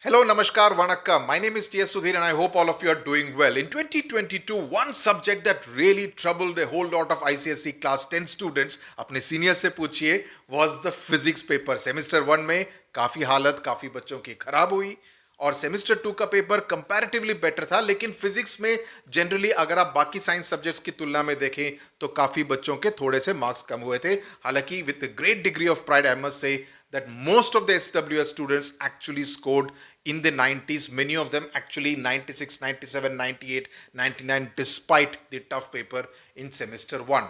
Hello, Namaskar, Vanakkam. My name is S Sudhir and I hope all of you are doing well. In 2022, one subject that really troubled a whole lot of ICSE class 10 students, अपने senior से पूछिए, was the physics paper. Semester 1 में काफ़ी हालत काफ़ी बच्चों की खराब हुई और सेमेस्टर 2 का पेपर कंपैरेटिवली बेटर था, लेकिन फिजिक्स में जनरली अगर आप बाकी साइंस सब्जेक्ट्स की तुलना में देखें तो काफ़ी बच्चों के थोड़े से मार्क्स कम हुए थे. हालांकि with great degree of pride I must say that most of the SWS students actually scored in the 90s, many of them actually 96, 97, 98, 99 despite the tough paper in semester 1.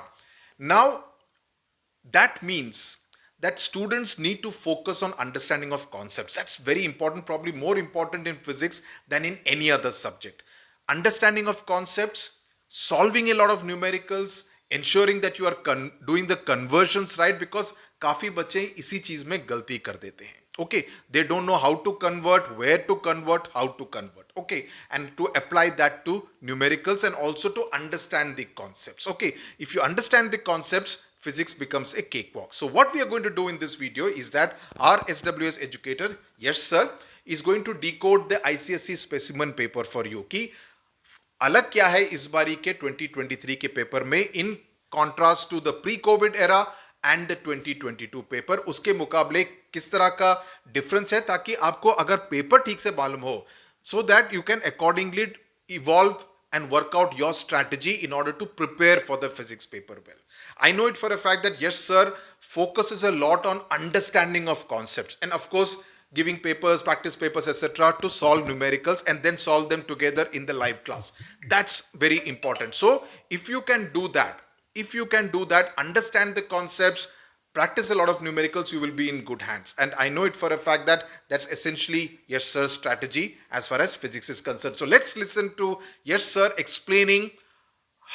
Now that means that students need to focus on understanding of concepts. That's very important, probably more important in physics than in any other subject. Understanding of concepts, solving a lot of numericals, ensuring that you are doing the conversions right, because काफी बच्चे इसी चीज में गलती कर देते हैं. Okay, they don't know how to convert, where to convert, how to convert. Okay, and to apply that to numericals and also to understand the concepts. Okay, if you understand the concepts, physics becomes a cakewalk. So what we are going to do in this video is that our SWS educator Yash Sir is going to decode the ICSE specimen paper for you. कि अलग क्या है इस बारी के 2023 के paper में in contrast to the pre-COVID era and the 2022 paper, उसके मुकाबले किस तरह का डिफरेंस है, ताकि आपको अगर पेपर ठीक से मालूम हो, so that you can accordingly evolve and work out your strategy in order to prepare for the physics paper well. I know it for a fact that Yash Sir focuses a lot on understanding of concepts and of course giving papers, practice papers, etc. to solve numericals and then solve them together in the live class. That's very important. So if you can do that, understand the concepts, practice a lot of numericals, you will be in good hands. And I know it for a fact that that's essentially Yash Sir's strategy as far as physics is concerned. So let's listen to Yash Sir explaining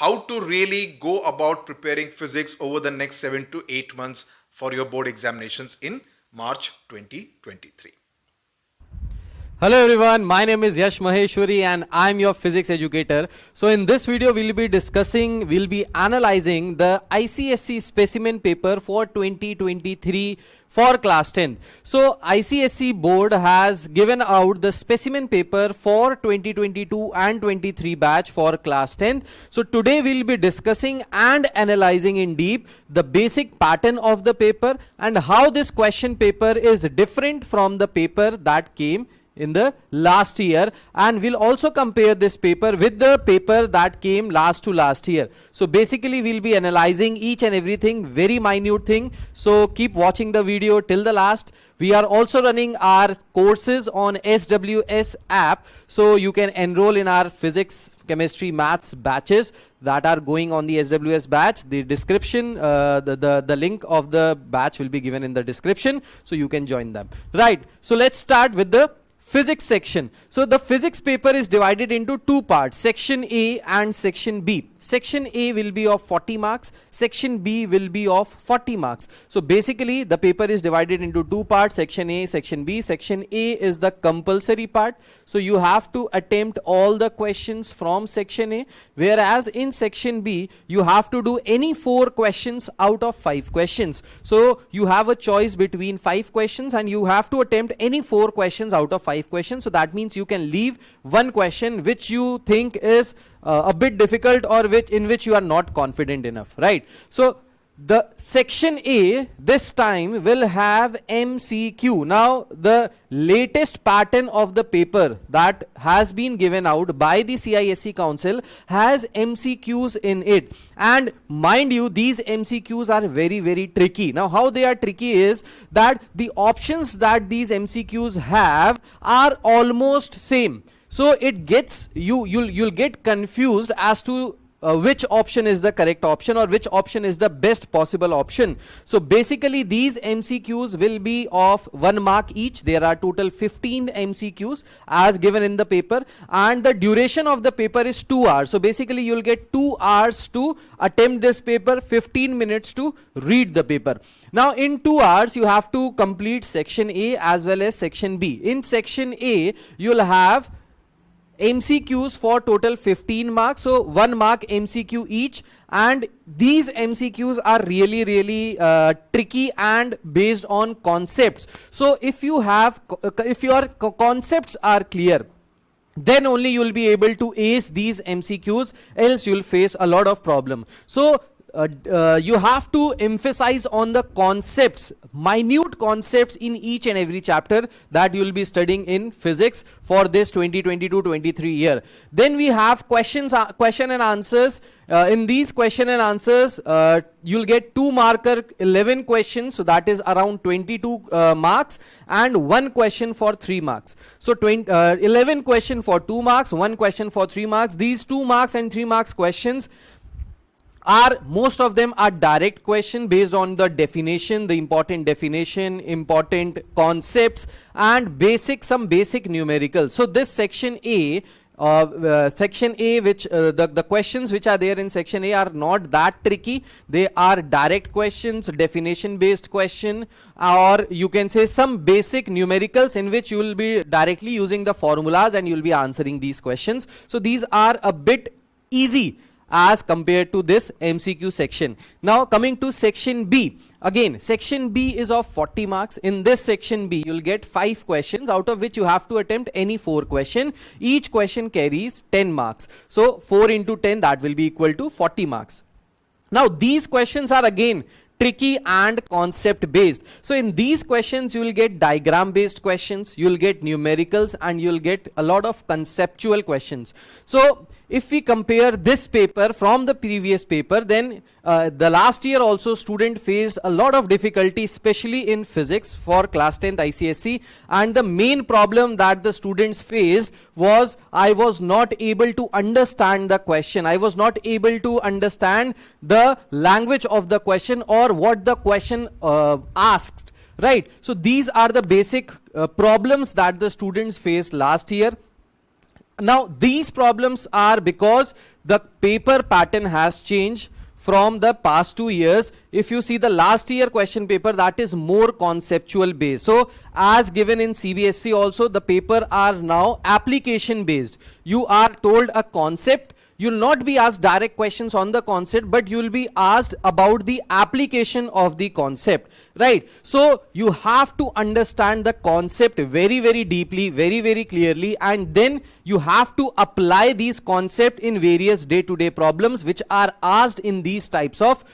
how to really go about preparing physics over the next 7 to 8 months for your board examinations in March 2023. Hello everyone, my name is Yash Maheshwari and I'm your physics educator. So in this video we'll be analyzing the ICSE specimen paper for 2023 for class 10. So ICSE board has given out the specimen paper for 2022 and 23 batch for class 10. So today we'll be discussing and analyzing in deep the basic pattern of the paper and how this question paper is different from the paper that came in the last year, and we'll also compare this paper with the paper that came last to last year. So basically we'll be analyzing each and everything, very minute thing. So keep watching the video till the last. We are also running our courses on SWS app, so you can enroll in our physics, chemistry, maths batches that are going on the SWS batch. The description, the link of the batch will be given in the description, so you can join them. Right, so let's start with the physics section. So the physics paper is divided into two parts, section A and section B. Section A will be of 40 marks, section B will be of 40 marks. So basically the paper is divided into two parts, section A, section B. Section A is the compulsory part, so you have to attempt all the questions from section A, whereas in section B you have to do any 4 questions out of 5 questions. So you have a choice between 5 questions and you have to attempt any 4 questions out of 5 questions. So that means you can leave one question which you think is a bit difficult or in which you are not confident enough, right? So the section A this time will have MCQ. Now the latest pattern of the paper that has been given out by the CISE Council has MCQs in it, and mind you, these MCQs are very, very tricky. Now how they are tricky is that the options that these MCQs have are almost same. So it gets you'll get confused as to which option is the correct option or which option is the best possible option. So basically these MCQs will be of 1 mark each. There are total 15 MCQs as given in the paper, and the duration of the paper is 2 hours. So basically you'll get 2 hours to attempt this paper, 15 minutes to read the paper. Now in 2 hours you have to complete section A as well as section B. In section A you'll have MCQs for total 15 marks, so 1 mark MCQ each, and these MCQs are really tricky and based on concepts. So if you have if your concepts are clear, then only you will be able to ace these MCQs, else you will face a lot of problem. So you have to emphasize on the concepts, minute concepts in each and every chapter that you will be studying in physics for this 2022-23 year. Then we have question and answers. In these question and answers, you'll get 2 marker 11 questions, so that is around 22 marks, and 1 question for 3 marks. So 11 question for 2 marks, 1 question for 3 marks. These 2 marks and 3 marks questions are, most of them are direct question based on the definition, the important definition, important concepts, and some basic numericals. So this section A, which the questions which are there in section A are not that tricky. They are direct questions, definition based question, or you can say some basic numericals in which you will be directly using the formulas and you will be answering these questions. So these are a bit easy as compared to this MCQ section. Now coming to section B, again section B is of 40 marks. In this section B you'll get 5 questions, out of which you have to attempt any 4 question. Each question carries 10 marks, so 4 into 10, that will be equal to 40 marks. Now these questions are again tricky and concept based. So in these questions you will get diagram based questions, you will get numericals, and you will get a lot of conceptual questions. So if we compare this paper from the previous paper, then the last year also student faced a lot of difficulty, especially in physics for class 10th ICSE, and the main problem that the students faced was I was not able to understand the question. I was not able to understand the language of the question or what the question asked, right? So these are the basic problems that the students faced last year. Now these problems are because the paper pattern has changed from the past 2 years. If you see the last year question paper, that is more conceptual based. So as given in CBSE also, the paper are now application based. You are told a concept, you will not be asked direct questions on the concept, but you will be asked about the application of the concept, right? So you have to understand the concept very deeply, very clearly, and then you have to apply these concepts in various day-to-day problems which are asked in these types of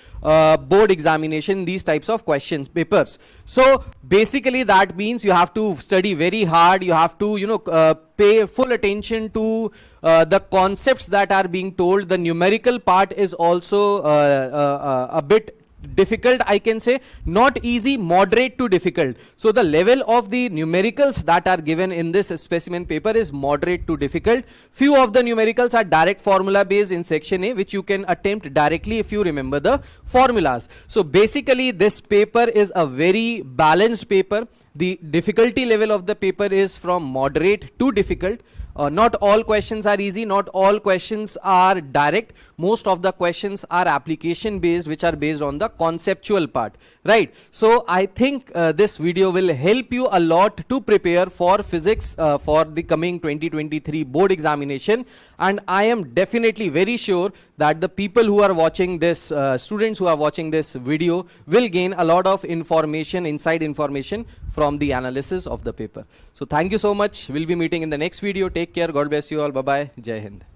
board examination, these types of questions papers. So basically that means you have to study very hard, you have to pay full attention to the concepts that are being told. The numerical part is also a bit difficult, I can say, not easy, moderate to difficult. So the level of the numericals that are given in this specimen paper is moderate to difficult. Few of the numericals are direct formula based in section A, which you can attempt directly if you remember the formulas. So basically this paper is a very balanced paper. The difficulty level of the paper is from moderate to difficult. Not all questions are easy, not all questions are direct. Most of the questions are application based, which are based on the conceptual part, right? So I think this video will help you a lot to prepare for physics for the coming 2023 board examination, and I am definitely very sure that the people who are watching this, students who are watching this video, will gain a lot of information, inside information from the analysis of the paper. So thank you so much. We'll be meeting in the next video. Take care. God bless you all. Bye bye. Jai Hind.